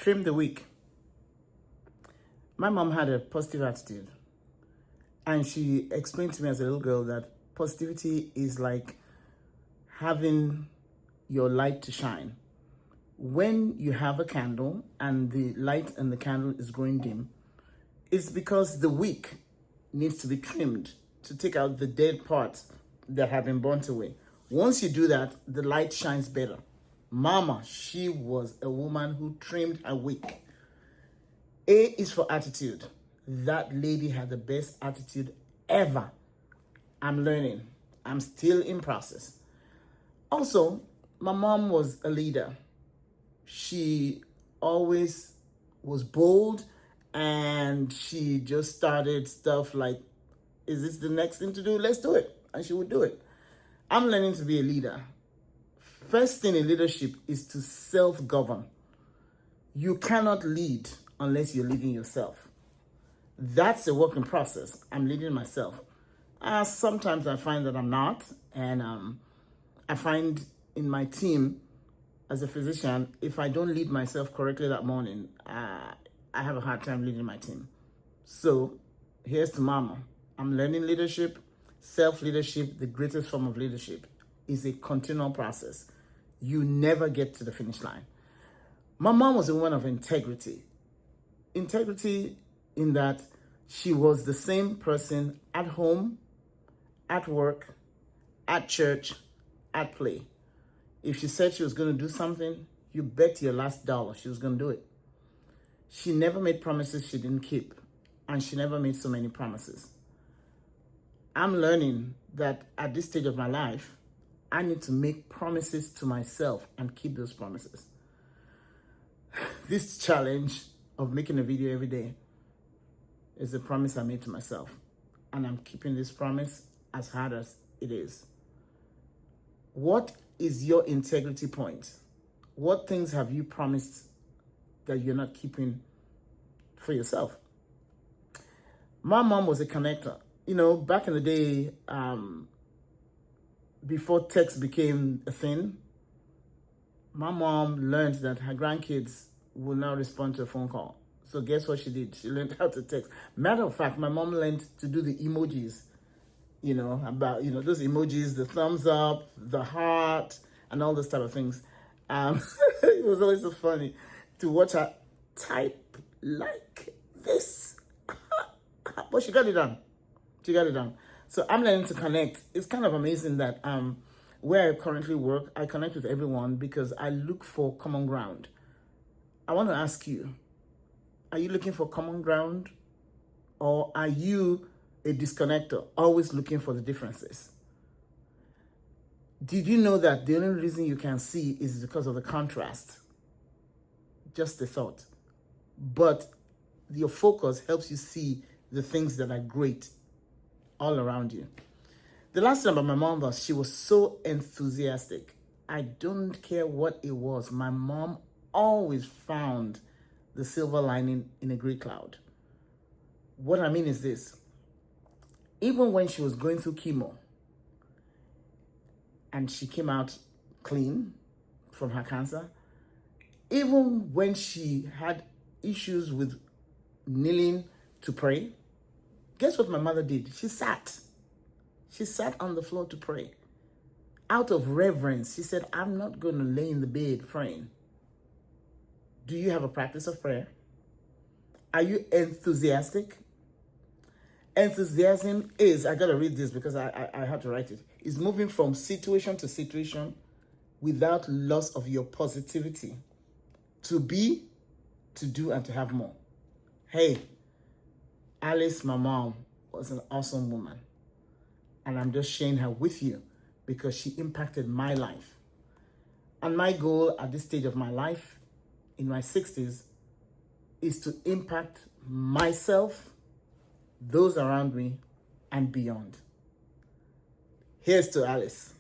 Trim the weak. My mom had a positive attitude, and she explained to me as a little girl that positivity is like having your light to shine. When you have a candle and the light in the candle is growing dim, it's because the wick needs to be trimmed to take out the dead parts that have been burnt away. Once you do that, the light shines better. Mama, she was a woman who trimmed her wick. A is for attitude. That lady had the best attitude ever. I'm learning. I'm still in process. Also, my mom was a leader. She always was bold, and she just started stuff like, is this the next thing to do? Let's do it. And she would do it. I'm learning to be a leader. First thing in leadership is to self-govern. You cannot lead unless you're leading yourself. That's a work in process. I'm leading myself. Sometimes I find that I'm not, and I find in my team as a physician, if I don't lead myself correctly that morning, I have a hard time leading my team. So here's to mama. I'm learning leadership. Self-leadership, the greatest form of leadership, is a continual process. You never get to the finish line. My mom was a woman of integrity. Integrity in that she was the same person at home, at work, at church, at play. If she said she was going to do something, you bet your last dollar she was going to do it. She never made promises she didn't keep, and she never made so many promises. I'm learning that at this stage of my life, I need to make promises to myself and keep those promises. This challenge of making a video every day is a promise I made to myself, and I'm keeping this promise as hard as it is. What is your integrity point? What things have you promised that you're not keeping for yourself? My mom was a connector. You know, back in the day, before text became a thing, my mom learned that her grandkids will not respond to a phone call. So guess what she did? She learned how to text. Matter of fact, my mom learned to do the emojis, those emojis, the thumbs up, the heart, and all those type of things. It was always so funny to watch her type like this. But she got it done. So I'm learning to connect. It's kind of amazing that where I currently work, I connect with everyone because I look for common ground. I want to ask you, are you looking for common ground, or are you a disconnector, always looking for the differences? Did you know that the only reason you can see is because of the contrast? Just a thought. But your focus helps you see the things that are great all around you. The last thing about my mom was she was so enthusiastic. I don't care what it was. My mom always found the silver lining in a gray cloud. What I mean is this. Even when she was going through chemo and she came out clean from her cancer, even when she had issues with kneeling to pray, guess what my mother did? She sat on the floor to pray. Out of reverence, she said, I'm not going to lay in the bed praying. Do you have a practice of prayer? Are you enthusiastic? Enthusiasm is, I got to read this because I had to write it, is moving from situation to situation without loss of your positivity. To be, to do, and to have more. Hey, Alice, my mom, was an awesome woman. And I'm just sharing her with you because she impacted my life. And my goal at this stage of my life, in my 60s, is to impact myself, those around me, and beyond. Here's to Alice.